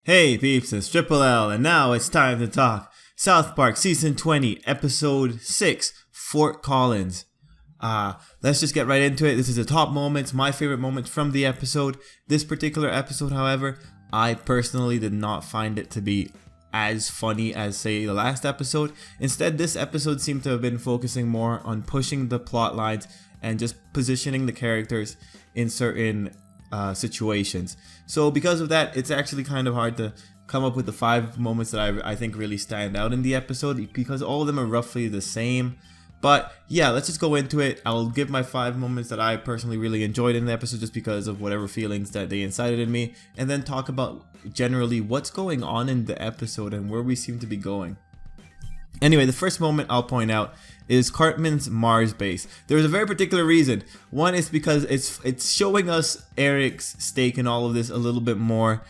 Hey peeps, it's Tripl-L, and now it's time to talk South Park Season 20, Episode 6, Fort Collins. Let's just get right into it. This is the top moments, my favorite moments from the episode. This particular episode, however, I personally did not find it to be as funny as, say, the last episode. Instead, this episode seemed to have been focusing more on pushing the plot lines and just positioning the characters in certain situations. So because of that, it's actually kind of hard to come up with the 5 moments that I think really stand out in the episode, because all of them are roughly the same. But yeah, let's just go into it. I'll give my 5 moments that I personally really enjoyed in the episode just because of whatever feelings that they incited in me, and then talk about generally what's going on in the episode and where we seem to be going. Anyway, the first moment I'll point out is Cartman's Mars base. There's a very particular reason. One is because it's showing us Eric's stake in all of this a little bit more,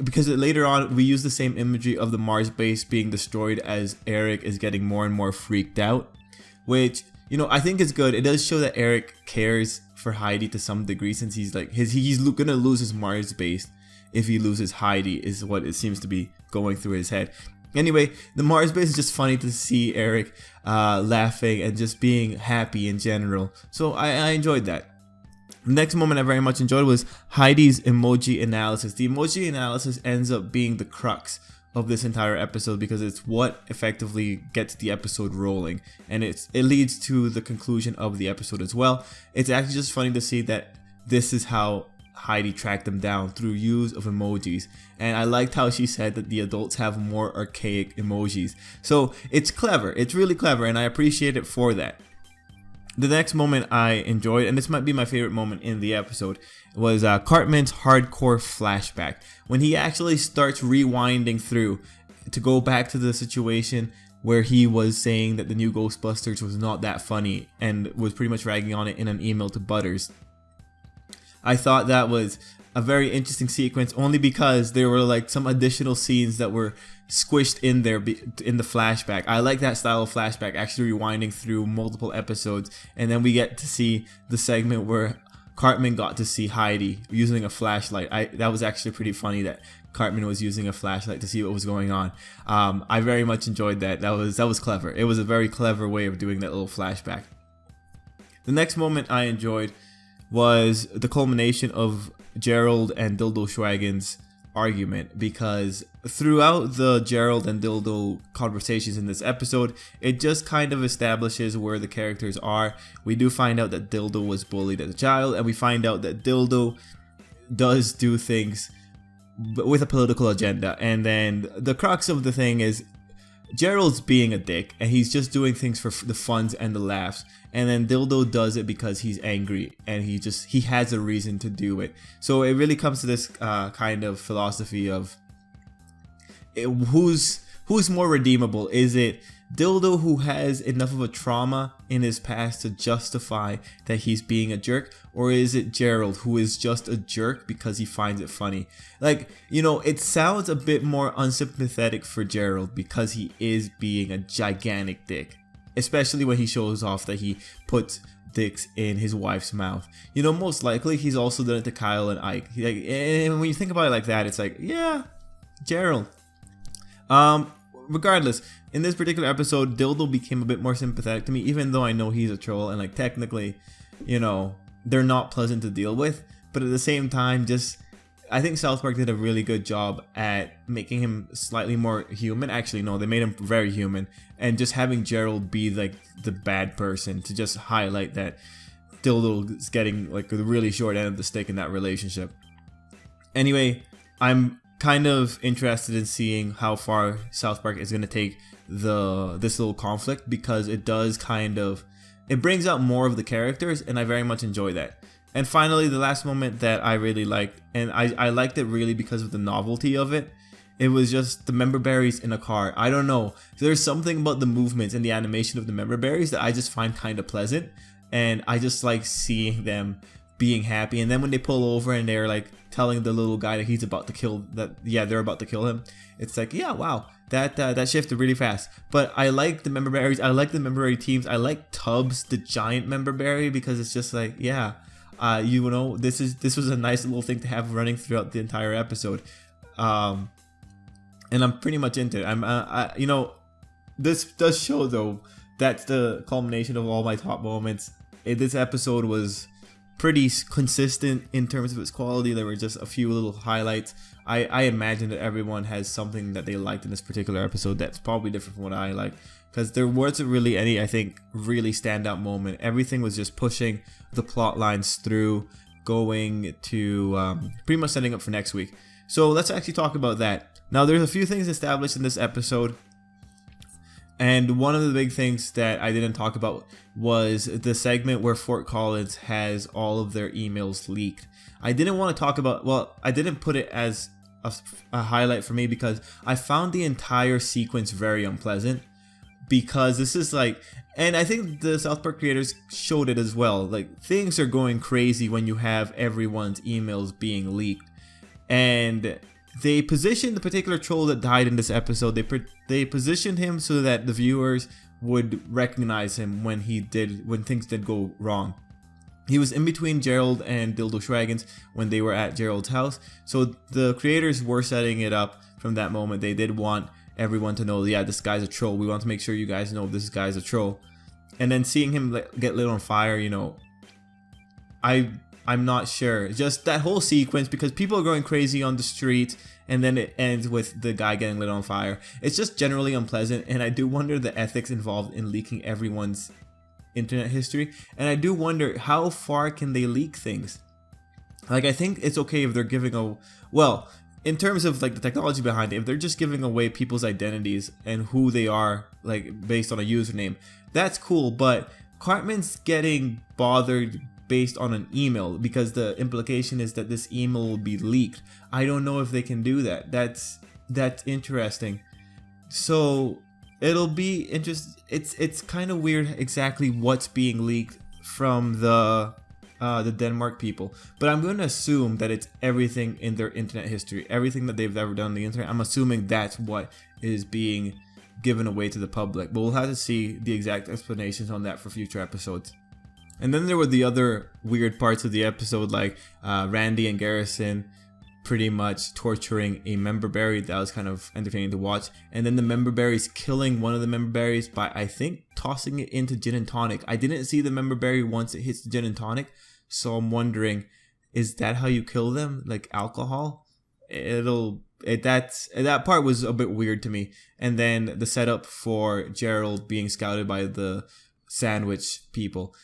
because later on we use the same imagery of the Mars base being destroyed as Eric is getting more and more freaked out, which, you know, I think is good. It does show that Eric cares for Heidi to some degree, since he's gonna lose his Mars base if he loses Heidi, is what it seems to be going through his head. Anyway, the Mars base is just funny to see Eric laughing and just being happy in general. So I enjoyed that. The next moment I very much enjoyed was Heidi's emoji analysis. The emoji analysis ends up being the crux of this entire episode because it's what effectively gets the episode rolling, and it leads to the conclusion of the episode as well. It's actually just funny to see that this is how Heidi tracked them down, through use of emojis. And I liked how she said that the adults have more archaic emojis. So it's clever, it's really clever, and I appreciate it for that. The next moment I enjoyed, and this might be my favorite moment in the episode, was Cartman's hardcore flashback. When he actually starts rewinding through to go back to the situation where he was saying that the new Ghostbusters was not that funny and was pretty much ragging on it in an email to Butters. I thought that was a very interesting sequence, only because there were like some additional scenes that were squished in there in the flashback. I like that style of flashback, actually rewinding through multiple episodes, and then we get to see the segment where Cartman got to see Heidi using a flashlight. That was actually pretty funny that Cartman was using a flashlight to see what was going on. I very much enjoyed that. That was clever. It was a very clever way of doing that little flashback. The next moment I enjoyed was the culmination of Gerald and Dildo Schwagen's argument, because throughout the Gerald and Dildo conversations in this episode, it just kind of establishes where the characters are. We do find out that Dildo was bullied as a child, and we find out that Dildo does do things with a political agenda. And then the crux of the thing is Gerald's being a dick, and he's just doing things for the funs and the laughs, and then Dildo does it because he's angry and he has a reason to do it. So it really comes to this kind of philosophy of who's more redeemable. Is it Dildo, who has enough of a trauma in his past to justify that he's being a jerk, or is it Gerald, who is just a jerk because he finds it funny? Like, you know, it sounds a bit more unsympathetic for Gerald because he is being a gigantic dick, especially when he shows off that he puts dicks in his wife's mouth. You know, most likely he's also done it to Kyle and Ike. And when you think about it like that, it's like, yeah, Gerald. Regardless, in this particular episode, Dildo became a bit more sympathetic to me, even though I know he's a troll and, like, technically, you know, they're not pleasant to deal with. But at the same time, I think South Park did a really good job at making him slightly more human. Actually, no, they made him very human, and just having Gerald be like the bad person to just highlight that Dildo is getting like the really short end of the stick in that relationship. Anyway, I'm kind of interested in seeing how far South Park is going to take this little conflict, because it does it brings out more of the characters, and I very much enjoy that. And finally, the last moment that I really liked, and I liked it really because of the novelty of it, it was just the member berries in a car. I don't know, there's something about the movements and the animation of the member berries that I just find kind of pleasant, and I just like seeing them being happy. And then when they pull over and they're like telling the little guy that he's about to kill, they're about to kill him, it's like, yeah, wow, that shifted really fast. But I like the member berries, I like the member berry teams, I like Tubbs, the giant member berry, because it's just like, yeah, you know, this was a nice little thing to have running throughout the entire episode. and I'm pretty much into it. This does show though that's the culmination of all my top moments. This episode was pretty consistent in terms of its quality. There were just a few little highlights. I imagine that everyone has something that they liked in this particular episode that's probably different from what I like, because there wasn't really any, I think, really standout moment. Everything was just pushing the plot lines through, going to pretty much setting up for next week. So let's actually talk about that. Now, there's a few things established in this episode, and one of the big things that I didn't talk about was the segment where Fort Collins has all of their emails leaked. I didn't want to talk about, well, I didn't put it as a highlight for me because I found the entire sequence very unpleasant, because this is like, and I think the South Park creators showed it as well, like things are going crazy when you have everyone's emails being leaked. And they positioned the particular troll that died in this episode, they positioned him so that the viewers would recognize him when things did go wrong. He was in between Gerald and Dildo Schwagans when they were at Gerald's house. So the creators were setting it up from that moment. They did want everyone to know, yeah, this guy's a troll. We want to make sure you guys know this guy's a troll. And then seeing him get lit on fire, I'm not sure. Just that whole sequence, because people are going crazy on the street, and then it ends with the guy getting lit on fire. It's just generally unpleasant, and I do wonder the ethics involved in leaking everyone's internet history. And I do wonder, how far can they leak things? Like, I think it's okay if they're giving in terms of like the technology behind it, if they're just giving away people's identities and who they are, like based on a username, that's cool. But Cartman's getting bothered based on an email, because the implication is that this email will be leaked. I don't know if they can do that. That's interesting. So it'll be interesting. It's kind of weird exactly what's being leaked from the Denmark people, but I'm going to assume that it's everything in their internet history, everything that they've ever done on the internet. I'm assuming that's what is being given away to the public, but we'll have to see the exact explanations on that for future episodes. And then there were the other weird parts of the episode, like Randy and Garrison pretty much torturing a member berry. That was kind of entertaining to watch. And then the member berries killing one of the member berries by, I think, tossing it into gin and tonic. I didn't see the member berry once it hits the gin and tonic, so I'm wondering, is that how you kill them? Like alcohol? That part was a bit weird to me. And then the setup for Gerald being scouted by the sandwich people.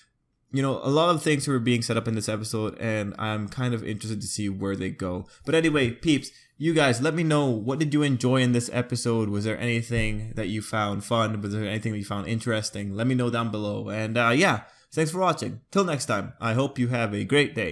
A lot of things were being set up in this episode, and I'm kind of interested to see where they go. But anyway, peeps, you guys, let me know, what did you enjoy in this episode? Was there anything that you found fun? Was there anything that you found interesting? Let me know down below. And yeah, thanks for watching. Till next time, I hope you have a great day.